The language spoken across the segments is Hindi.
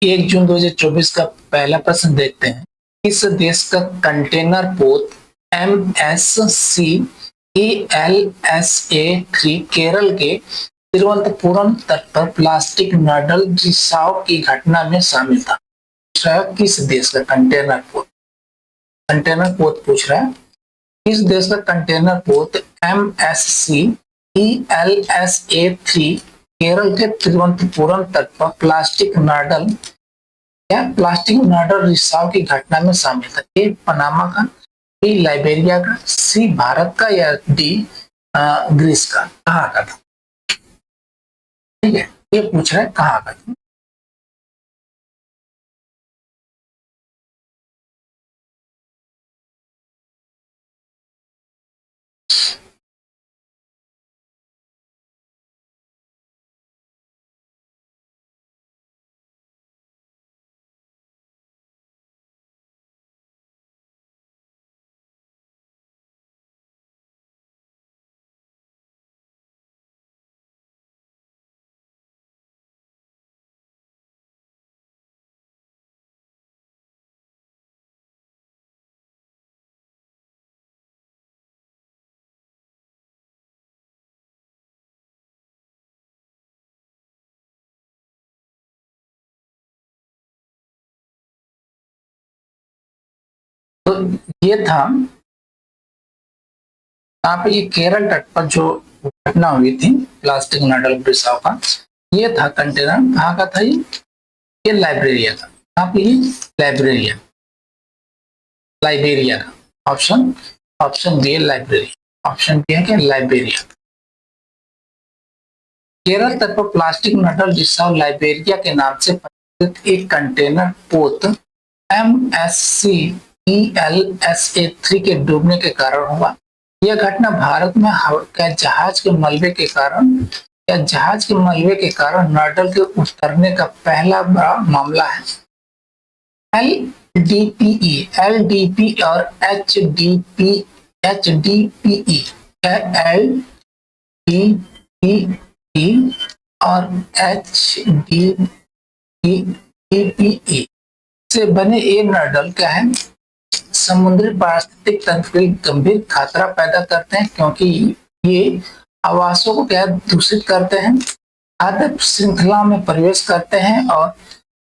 1 जून 2024 का पहला प्रश्न देखते हैं। इस देश का कंटेनर पोत MSC ELSA-3 केरल के तिरुवनंतपुरम तट पर प्लास्टिक नडल रिसाव की घटना में शामिल था। किस देश का कंटेनर पोत पूछ रहा है। इस देश का कंटेनर पोत MSC ELSA-3 केरल के तिरुवनंतपुरम तट पर प्लास्टिक नडल रिसाव की घटना में शामिल था। ए पनामा का, बी लाइबेरिया का, सी भारत का या डी ग्रीस का। कहाँ का था? ठीक है, ये पूछ रहा है कहाँ का था। तो ये था यहाँ पे, ये केरल तट पर जो घटना हुई थी प्लास्टिक नडल रिसाव का, ये था कंटेनर। कहाँ का था ये लाइब्रेरिया था। यहाँ पे ये लाइब्रेरिया का ऑप्शन बी है लाइब्रेरिया। ऑप्शन बी है क्या? लाइब्रेरिया। केरल तट पर प्लास्टिक नडल रिसाव लाइब्रेरिया के नाम से परिचित एक कंटेनर पोत MSC ELSA-3 के डूबने के कारण हुआ। यह घटना भारत में जहाज के मलबे के कारण नडल के उतरने का पहला बड़ा मामला है। LDPE और HDPE और HDPE से बने ये नडल क्या है? समुद्री पारिस्थितिक तंत्र के गंभीर खतरा पैदा करते हैं, क्योंकि ये आवासों को क्या दूषित करते हैं, खाद्य श्रृंखला में प्रवेश करते हैं और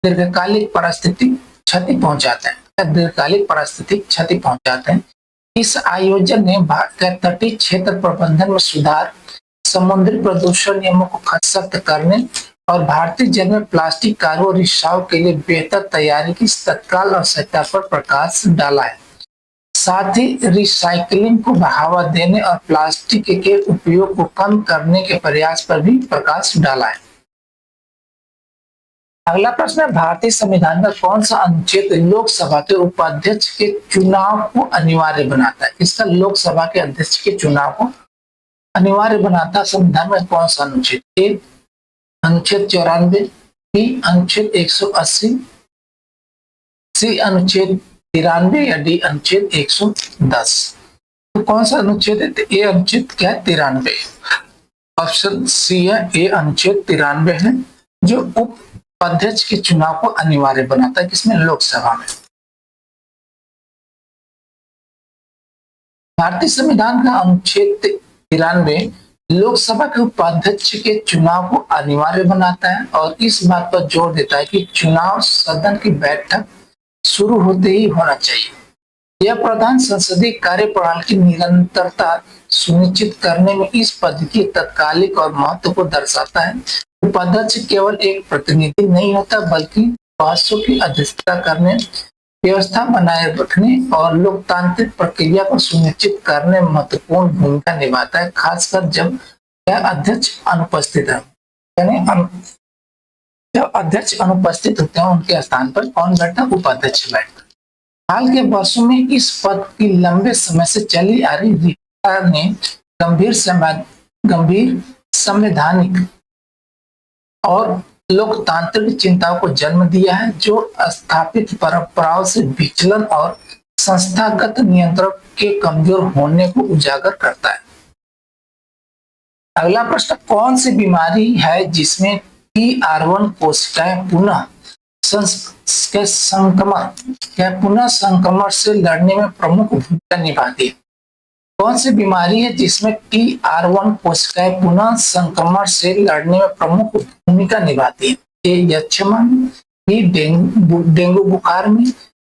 दीर्घकालिक पारिस्थितिक क्षति पहुंचाते हैं। इस आयोजन ने भारत के तटीय क्षेत्र प्रबंधन में सुधार, समुद्री प्रदूषण नियमों को सख्त करने और भारतीय जल में प्लास्टिक कार्गो रिसाव के लिए बेहतर तैयारी की तत्काल आवश्यकता पर प्रकाश डाला है। साथ ही रिसाइकलिंग को बढ़ावा देने और प्लास्टिक के उपयोग को कम करने के प्रयास पर भी प्रकाश डाला है। अगला प्रश्न है, भारतीय संविधान का कौन सा अनुच्छेद लोकसभा के उपाध्यक्ष के चुनाव को अनिवार्य बनाता है? इसका लोकसभा के अध्यक्ष के चुनाव को अनिवार्य बनाता संविधान में कौन सा अनुच्छेद? ए अनुच्छेद 94, बी अनुच्छेद 180, सी अनुच्छेद 93 या डी अनुच्छेद 110। तो कौन सा अनुच्छेद है? ए अनुच्छेद क्या है? 93। ऑप्शन सी है, ए अनुच्छेद 93 है, जो उपाध्यक्ष के चुनाव को अनिवार्य बनाता है। किसमें? लोकसभा में। भारतीय संविधान का अनुच्छेद 93 लोकसभा के उपाध्यक्ष के चुनाव को अनिवार्य बनाता है और इस बात पर जोर देता है कि चुनाव सदन की बैठक शुरू होते ही होना चाहिए। यह प्रधान संसदीय कार्यप्रणाली की निरंतरता सुनिश्चित करने में इस पद की तत्कालिक और महत्व को दर्शाता है। उपाध्यक्ष केवल एक प्रतिनिधि नहीं होता, बल्कि बहसों की अध्यक्षता करने, व्यवस्था बनाए रखने और लोकतांत्रिक प्रक्रिया को सुनिश्चित करने में महत्वपूर्ण भूमिका निभाता है, खासकर जब यह अध्यक्ष अनुपस्थित है। यानी जब अध्यक्ष अनुपस्थित होते हैं उनके स्थान पर कौन बैठता? उपाध्यक्ष बैठता। हाल के वर्षों में इस पद की लंबे समय से चली आ रही रिक्तता ने गंभीर संवैधानिक और लोकतांत्रिक चिंताओं को जन्म दिया है, जो स्थापित परंपराओं से विचलन और संस्थागत नियंत्रण के कमजोर होने को उजागर करता है। अगला प्रश्न, कौन सी बीमारी है जिसमें TR1 कोशिकाएं पुनः के संक्रमण या पुनः संक्रमण से लड़ने में प्रमुख भूमिका निभाती है। कौन सी बीमारी है जिसमें TR1 कोशिकाएं पुनः संक्रमण से लड़ने में प्रमुख भूमिका निभाती है? ए यक्षमा में, बी डेंगू बुखार में,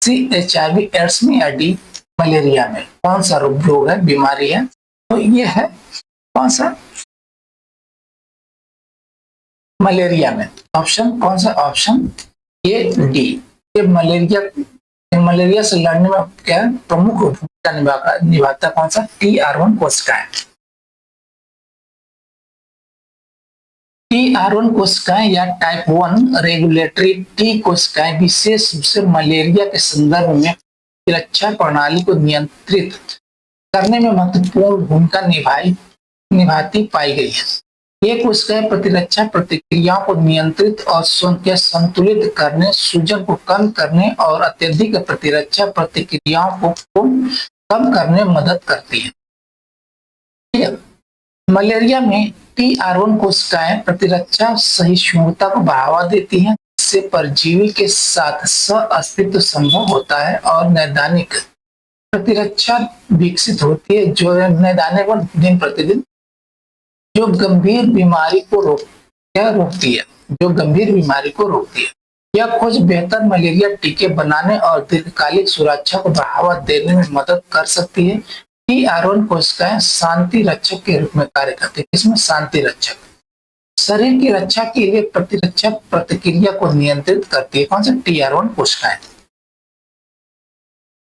सी HIV एड्स में, या डी मलेरिया में? कौन सा रोग है, बीमारी है? तो ये है कौन सा? मलेरिया में। ऑप्शन कौन सा? Option A D. ये मलेरिया से लड़ने में क्या प्रमुख भूमिका निभाता कौन सा? TR1 कोशिकाएं। TR1 कोशिकाएं या टाइप 1 रेगुलेटरी टी कोशिकाएं विशेष रूप से मलेरिया के संदर्भ में प्रतिरक्षा प्रणाली को नियंत्रित करने में महत्वपूर्ण भूमिका निभाती पाई गई है। ये कोशिकाएं प्रतिरक्षा प्रतिक्रियाओं को नियंत्रित और संतुलित करने, सूजन को कम करने और अत्यधिक प्रतिरक्षा प्रतिक्रियाओं को कम करने में मदद करती है। मलेरिया में TR1 कोशिकाएं प्रतिरक्षा सहिष्णुता को बढ़ावा देती हैं, जिससे परजीवी के साथ सह-अस्तित्व संभव होता है और नैदानिक प्रतिरक्षा विकसित होती है, जो नैदानिक दिन प्रतिदिन जो गंभीर बीमारी को रोकती है। यह खोज बेहतर मलेरिया टीके बनाने और दीर्घकालिक सुरक्षा को बढ़ावा देने में मदद कर सकती है। TR1 कोशिकाएं शांति रक्षक के रूप में कार्य करती है। इसमें शांति रक्षक शरीर की रक्षा के लिए प्रतिरक्षा प्रतिक्रिया को नियंत्रित करती है। कौन सा? TR1 कोशिकाएं।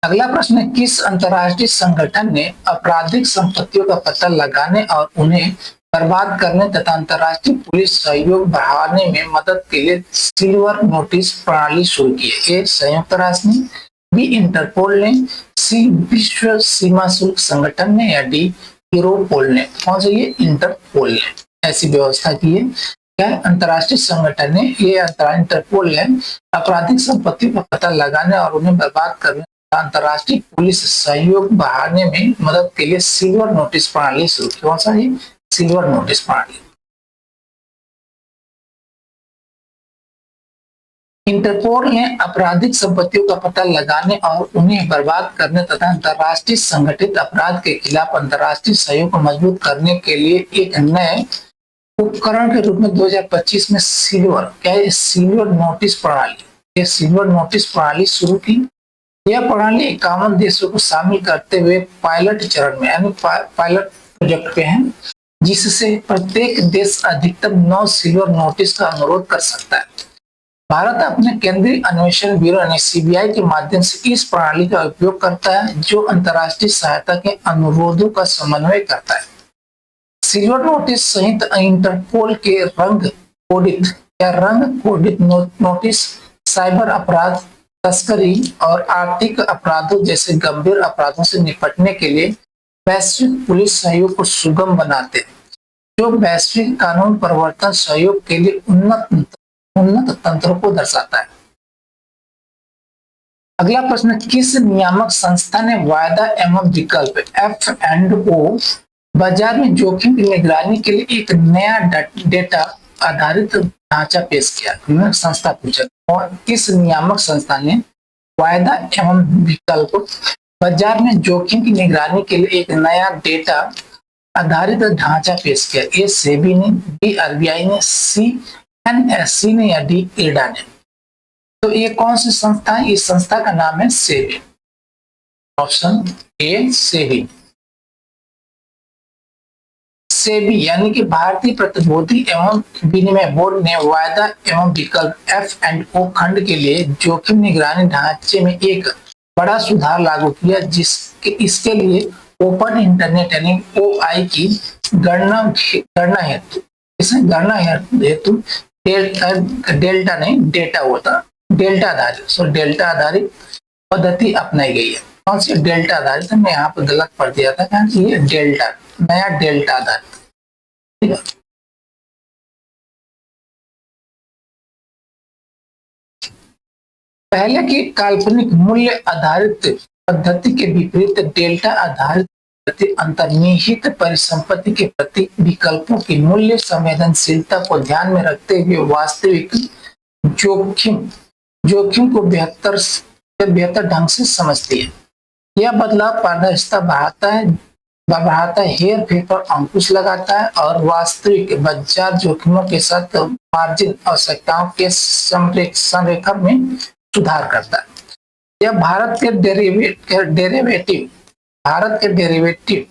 अगला प्रश्न है, किस अंतर्राष्ट्रीय संगठन ने आपराधिक संपत्तियों का पता लगाने और उन्हें बर्बाद करने तथा अंतर्राष्ट्रीय पुलिस सहयोग बढ़ाने में मदद के लिए सिल्वर नोटिस प्रणाली शुरू की है? ए संयुक्त राष्ट्र ने, बी इंटरपोल ने, सी विश्व सीमा शुल्क संगठन ने, या डी यूरोपोल ने? कौन सा? ये इंटरपोल ने ऐसी व्यवस्था की है। क्या अंतर्राष्ट्रीय संगठन ने, ये इंटरपोल है, आपराधिक संपत्ति का पता लगाने और उन्हें बर्बाद करने अंतर्राष्ट्रीय पुलिस सहयोग बढ़ाने में मदद के लिए सिल्वर नोटिस प्रणाली शुरू की। कौन सा? ये सिल्वर नोटिस प्रणाली। इंटरपोल ने आपराधिक संपत्तियों का पता लगाने और उन्हें बर्बाद करने तथा अंतर्राष्ट्रीय संगठित अपराध के खिलाफ अंतर्राष्ट्रीय सहयोग को मजबूत करने के लिए एक नए उपकरण के रूप में 2025 में सिल्वर नोटिस प्रणाली शुरू की। यह प्रणाली 51 देशों को शामिल करते हुए पायलट चरण में यानी पायलट प्रोजेक्ट पे है, जिससे प्रत्येक देश अधिकतम 9 सिल्वर नोटिस का अनुरोध कर सकता है। भारत अपने केंद्रीय अन्वेषण ब्यूरो यानी CBI के माध्यम से इस प्रणाली का उपयोग करता है, जो अंतर्राष्ट्रीय सहायता के अनुरोधों का समन्वय करता है। सिल्वर नोटिस सहित इंटरपोल के रंग कोडित नोटिस साइबर अपराध, तस्करी और आर्थिक अपराधों जैसे गंभीर अपराधों से निपटने के लिए वैश्विक पुलिस सहयोग को सुगम बनाते हैं, जो वैश्विक कानून प्रवर्तन सहयोग के लिए उन्नत तंत्रों को दर्शाता है। अगला प्रश्न, किस नियामक संस्था ने वायदा एवं विकल्प F&O बाजार में जोखिम की निगरानी के लिए एक नया डेटा आधारित ढांचा पेश किया? संस्था पूछा, और किस नियामक संस्था ने वायदा एवं विकल्प बाजार में जोखिम की निगरानी के लिए एक नया डेटा आधारित ढांचा पेश किया? ए सेबी ने, बी RBI ने, सी NSE ने, या डी IRDA ने? तो ये कौन सी संस्था है? इस संस्था का नाम है SEBI. Option A SEBI. SEBI यानी कि भारतीय प्रतिभूति एवं विनिमय बोर्ड ने वायदा एवं विकल्प F&O खंड के लिए जोखिम निगरानी ढांचे में एक बड़ा सुधार लागू किया, इसके लिए ओपन इंटरनेट यानी OI की गणना हेतु डेल्टा आधारित पद्धति अपनाई गई है। कौन सी? डेल्टा आधारित। मैं यहाँ पर गलत पढ़ दिया था, ये नया डेल्टा आधारित। ठीक है, पहले की काल्पनिक मूल्य आधारित पद्धति के विपरीत डेल्टा आधारित अंतर्निहित परिसंपत्ति के प्रति विकल्पों की मूल्य संवेदनशीलता को ध्यान में रखते हुए वास्तविक जोखिम जोखिम को बेहतर ढंग से समझती है। यह बदलाव पारदर्शिता बढ़ाता है, हेर फेर पर अंकुश लगाता है और वास्तविक बाजार जोखिमों के साथ मार्जिन आवश्यकताओं के संरेखण में सुधार करता है। यह भारत के डेरिवेटिव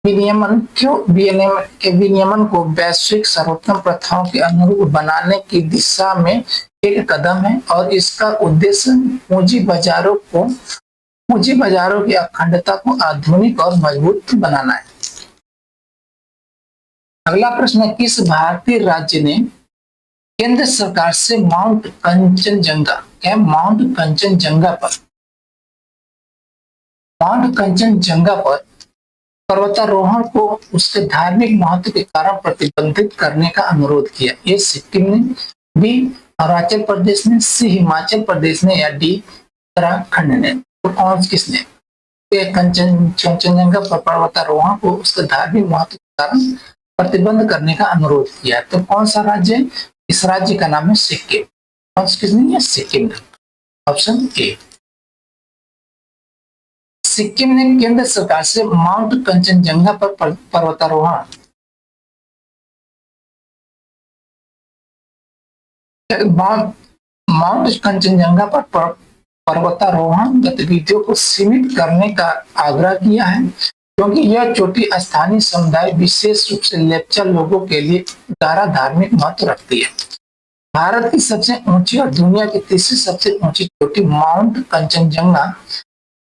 विनियमन को वैश्विक सर्वोत्तम प्रथाओं के अनुरूप बनाने की दिशा में एक कदम है और इसका उद्देश्य पूंजी बाजारों की अखंडता को आधुनिक और मजबूत बनाना है। अगला प्रश्न है, किस भारतीय राज्य ने केंद्र सरकार से माउंट कंचनजंगा पर पर्वतारोहण को उसके धार्मिक महत्व के कारण प्रतिबंधित करने का अनुरोध किया? ये सिक्किम ने, बी अरुणाचल प्रदेश ने, सी हिमाचल प्रदेश ने या डी उत्तराखंड ने? तो कौन किसने कंचनजंगा पर पर्वतारोहण को उसके धार्मिक महत्व के कारण प्रतिबंध करने का अनुरोध किया? तो कौन सा राज्य है? इस राज्य का नाम है सिक्किम। कौन किसने? है सिक्किम। Option A. सिक्किम ने केंद्र सरकार से माउंट कंचनजंगा पर पर्वतारोहण पर पर्वतारोहण गतिविधियों को सीमित करने का आग्रह किया है, क्योंकि यह चोटी स्थानीय समुदाय, विशेष रूप से लेप्चा लोगों के लिए गहरा धार्मिक महत्व रखती है। भारत की सबसे ऊंची और दुनिया की तीसरी सबसे ऊंची चोटी माउंट कंचनजंगा,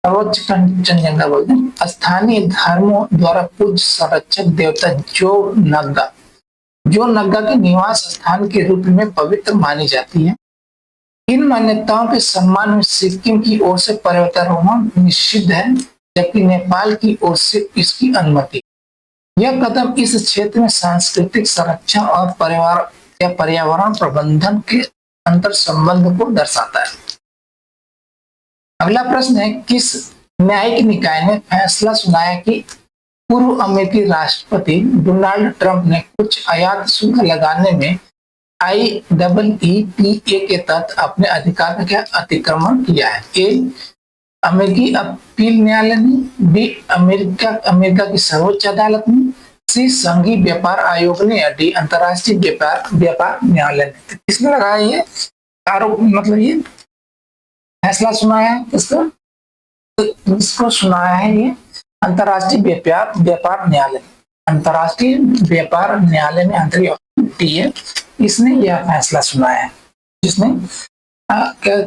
सर्वोच्च कंचनजंगा बोलते हैं, स्थानीय धर्मों द्वारा पूज्य संरक्षक देवता जो नग्गा के निवास स्थान के रूप में पवित्र मानी जाती है। इन मान्यताओं के सम्मान में सिक्किम की ओर से पर्वतारोहण निषिद्ध है, जबकि नेपाल की ओर से इसकी अनुमति। यह कदम इस क्षेत्र में सांस्कृतिक संरक्षण और पर्यावरण प्रबंधन के अंतर संबंध को दर्शाता है। अगला प्रश्न है, किस न्यायिक निकाय ने फैसला सुनाया कि पूर्व अमेरिकी राष्ट्रपति डोनाल्ड ट्रंप ने कुछ आयात शुल्क लगाने में IEEPA के तहत अपने अधिकार का क्या अतिक्रमण किया है? ए अमेरिकी अपील न्यायालय ने, बी अमेरिका की सर्वोच्च अदालत ने, सी संघीय व्यापार आयोग ने या डी अंतर्राष्ट्रीय व्यापार न्यायालय ने? किसने लगाया ये आरोप, मतलब ये फैसला सुनाया है? इसको सुनाया है ये अंतर्राष्ट्रीय व्यापार न्यायालय। अंतर्राष्ट्रीय व्यापार न्यायालय में डी है, इसने यह फैसला सुनाया है।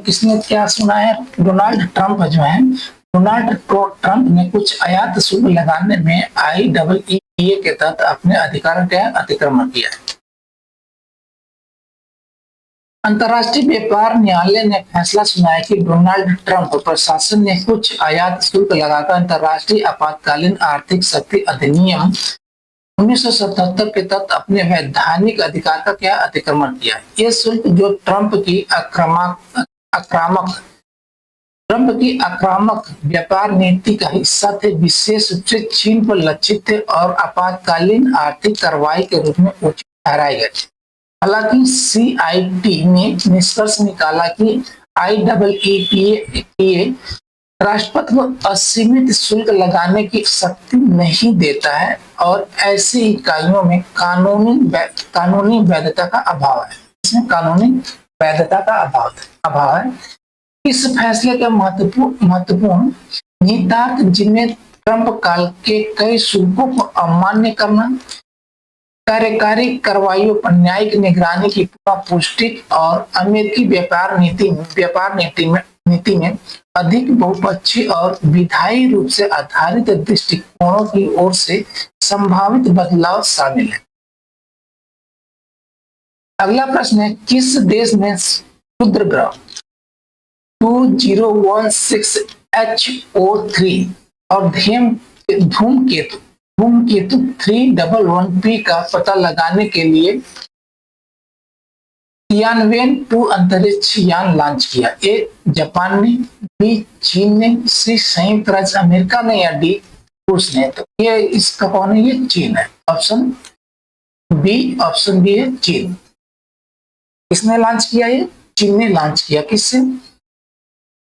किसने क्या सुनाया है? डोनाल्ड ट्रंप जो है, डोनाल्ड ट्रंप ने कुछ आयात शुल्क लगाने में IEEPA के तहत अपने अधिकार का अतिक्रमण किया है। अंतर्राष्ट्रीय व्यापार न्यायालय ने फैसला सुनाया कि डोनाल्ड ट्रंप प्रशासन ने कुछ आयात शुल्क लगाकर अंतर्राष्ट्रीय आपातकालीन आर्थिक शक्ति अधिनियम 1977 के तहत अपने वैधानिक अधिकार का क्या अतिक्रमण किया है। ये शुल्क जो ट्रंप की आक्रामक व्यापार नीति का हिस्सा थे, विशेष रूप से चीन पर लक्षित थे और आपातकालीन आर्थिक कार्रवाई के रूप में उचित ठहराए गए। हालांकि CIT ने निष्कर्ष निकाला कि IEEPA राष्ट्रपति को असीमित शुल्क लगाने की शक्ति नहीं देता है और ऐसी इकाइयों में कानूनी वैधता का अभाव है। इसमें कानूनी वैधता का अभाव है। इस फैसले का महत्वपूर्ण निहितार्थ, जिनमें ट्रंप काल के कई शुल्कों को अमान्य करना, कार्यकारी कार्रवाइयों पर न्यायिक निगरानी की पुष्टि और अमेरिकी व्यापार नीति में अधिक बहुपक्षीय और विधायी रूप से आधारित दृष्टिकोणों की ओर से संभावित बदलाव शामिल है। अगला प्रश्न है, किस देश में क्षुद्र ग्रह 2016HO3 और धूमकेतु 311P का पता लगाने के लिए तियानवेन 2 अंतरिक्ष यान लॉन्च किया? ए जापान ने, बी चीन ने, सी संयुक्त राज्य अमेरिका ने या डी रूस ने? तो ये इसका कौन है? ये चीन है। ऑप्शन बी है चीन। किसने लॉन्च किया? ये चीन ने लॉन्च किया। किससे?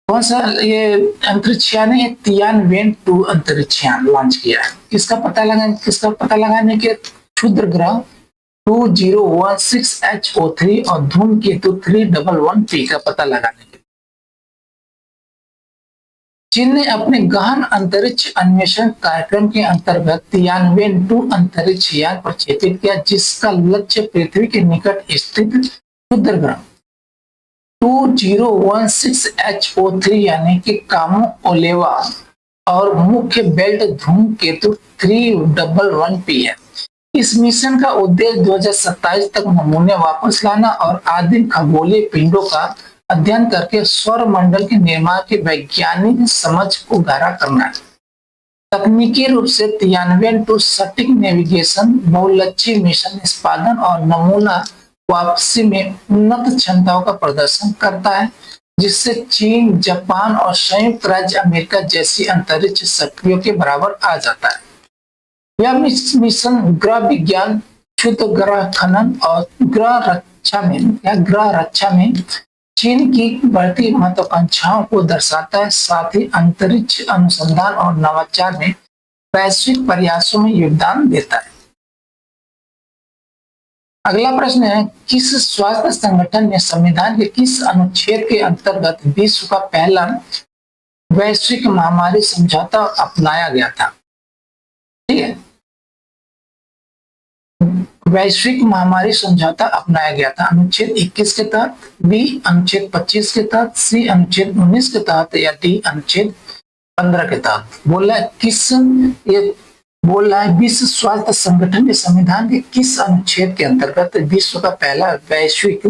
कौन सा ये अंतरिक्षयान है? तियानवेन 2 अंतरिक्षयान लॉन्च किया है। किसका पता लगाने के? क्षुद्र ग्रह 2016HO3 और धूमकेतु 311P का पता लगाने के। चीन ने अपने गहन अंतरिक्ष अन्वेषण कार्यक्रम के अंतर्गत तियानवेन 2 अंतरिक्ष यान प्रक्षेपित किया, जिसका लक्ष्य पृथ्वी के निकट स्थित क्षुद्र ग्रह 2016HO3 यानी कि कामो ओलेवा और मुख्य बेल्ट धूमकेतु 311P है। इस मिशन का उद्देश्य 2027 तक नमूने वापस लाना और आदिम खगोलीय पिंडों का अध्ययन करके सौर मंडल के निर्माण की वैज्ञानिक समझ को गहरा करना है। तकनीकी रूप से तियानवेन 2 सटीक नेविगेशन, बहुलक्षी मिशन निष्पादन और नमूना वापसी में उन्नत क्षमताओं का प्रदर्शन करता है, जिससे चीन, जापान और संयुक्त राज्य अमेरिका जैसी अंतरिक्ष शक्तियों के बराबर आ जाता है। यह मिशन ग्रह विज्ञान, क्षुद्र ग्रह खनन और ग्रह रक्षा में चीन की बढ़ती महत्वाकांक्षाओं को दर्शाता है। साथ ही अंतरिक्ष अनुसंधान और नवाचार में वैश्विक प्रयासों में योगदान देता है। अगला प्रश्न है, किस स्वास्थ्य संगठन ने संविधान के किस अनुच्छेद के अंतर्गत विश्व का पहला वैश्विक महामारी समझौता अपनाया गया था? ठीक है, वैश्विक महामारी समझौता अपनाया गया था अनुच्छेद 21 के तहत, बी अनुच्छेद 25 के तहत, सी अनुच्छेद 19 के तहत या डी अनुच्छेद 15 के तहत। बोल रहा है विश्व स्वास्थ्य संगठन के संविधान के किस अनुच्छेद के अंतर्गत विश्व का पहला वैश्विक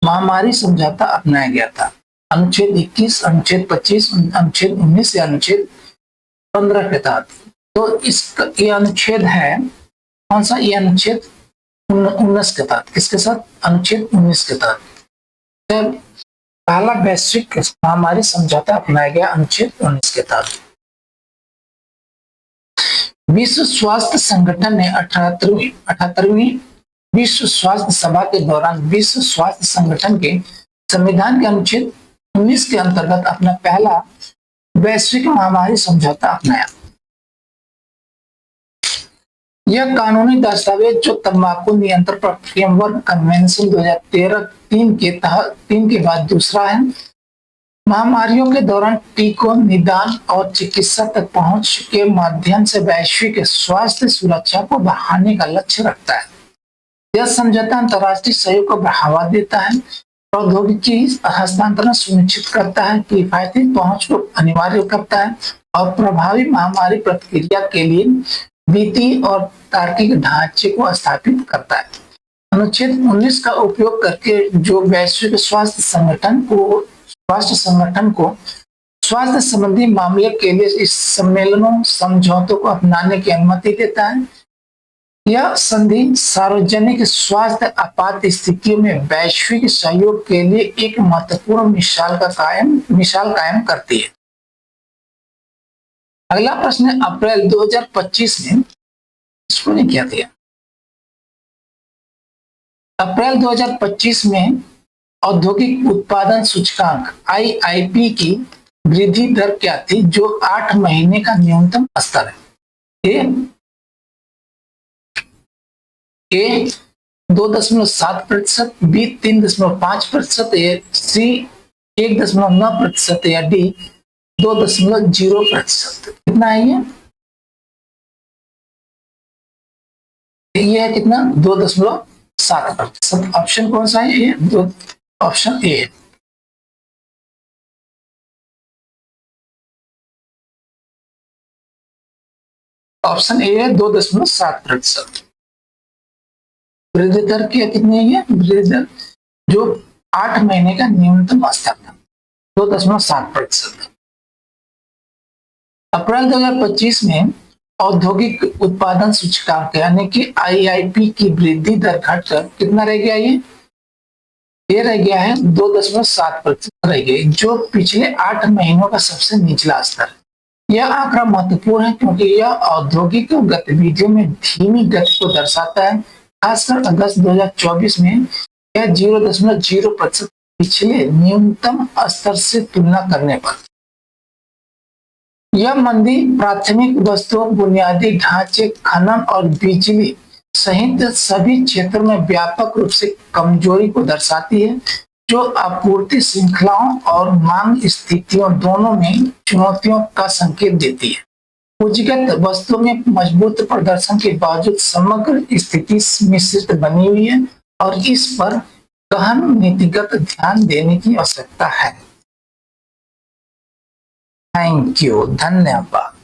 महामारी समझौता अपनाया गया था? अनुच्छेद 21, अनुच्छेद 25, अनुच्छेद 19 या अनुच्छेद 15 के तहत। तो इसका ये अनुच्छेद है कौन सा? ये अनुच्छेद 19 के तहत। किसके साथ? अनुच्छेद 19 के तहत पहला वैश्विक महामारी समझौता अपनाया गया अनुच्छेद 19 के तहत। विश्व स्वास्थ्य संगठन ने 78वीं विश्व स्वास्थ्य सभा के दौरान विश्व स्वास्थ्य संगठन के संविधान के अनुच्छेद 19 के अंतर्गत अपना पहला वैश्विक महामारी समझौता अपनाया। यह कानूनी दस्तावेज जो तंबाकू नियंत्रण फ्रेमवर्क कन्वेंशन 2013 3 के बाद दूसरा है। महामारियों के दौरान टीकों, निदान और चिकित्सा तक पहुंच के माध्यम से वैश्विक स्वास्थ्य सुरक्षा को बढ़ाने का लक्ष्य रखता है। यह समझौता अंतर्राष्ट्रीय सहयोग को बढ़ावा देता है, प्रौद्योगिकी हस्तांतरण सुनिश्चित करता है, किफायती पहुंच को अनिवार्य करता है और प्रभावी महामारी प्रतिक्रिया के लिए वित्तीय और तार्किक ढांचे को स्थापित करता है। अनुच्छेद 19 का उपयोग करके जो वैश्विक स्वास्थ्य संगठन को स्वास्थ्य संबंधी मामले के लिए इस सम्मेलनों समझौतों को अपनाने की अनुमति देता है। यह संधि सार्वजनिक स्वास्थ्य आपात स्थितियों में वैश्विक सहयोग के लिए एक महत्वपूर्ण मिसाल कायम करती है। अगला प्रश्न है, अप्रैल 2025 में इसको नहीं किया था। अप्रैल 2025 में औद्योगिक उत्पादन सूचकांक IIP की वृद्धि दर क्या थी, जो 8 महीने का न्यूनतम स्तर है? ए 2.7%, बी 3.5%, सी 1.9% या डी 2.0%। कितना है ये है कितना? 2.7%। ऑप्शन कौन सा है? ये ऑप्शन ए है। ऑप्शन ए है 2.7%। वृद्धि दर की कितनी है? वृद्धि दर जो 8 महीने का न्यूनतम स्तर था 2.7%। अप्रैल 2025 में औद्योगिक उत्पादन सूचकांक यानी कि IIP की वृद्धि दर घटकर कितना रह गया? ये रह गया है 2.7% रह गया, जो पिछले 8 महीनों का सबसे निचला स्तर है। यह आंकड़ा महत्वपूर्ण है क्योंकि यह औद्योगिक गतिविधियों में धीमी गति को दर्शाता है। खासकर अगस्त 2024 में यह 0.0% पिछले न्यूनतम स्तर से तुलना करने पर। यह मंदी प्राथमिक वस्तुओं, बुनियादी ढांचे, खनन और बिजली सहित सभी क्षेत्रों में व्यापक रूप से कमजोरी को दर्शाती है, जो आपूर्ति श्रृंखलाओं और मांग स्थितियों दोनों में चुनौतियों का संकेत देती है। पूंजीगत वस्तुओं में मजबूत प्रदर्शन के बावजूद समग्र स्थिति मिश्रित बनी हुई है और इस पर गहन नीतिगत ध्यान देने की आवश्यकता है। थैंक यू, धन्यवाद।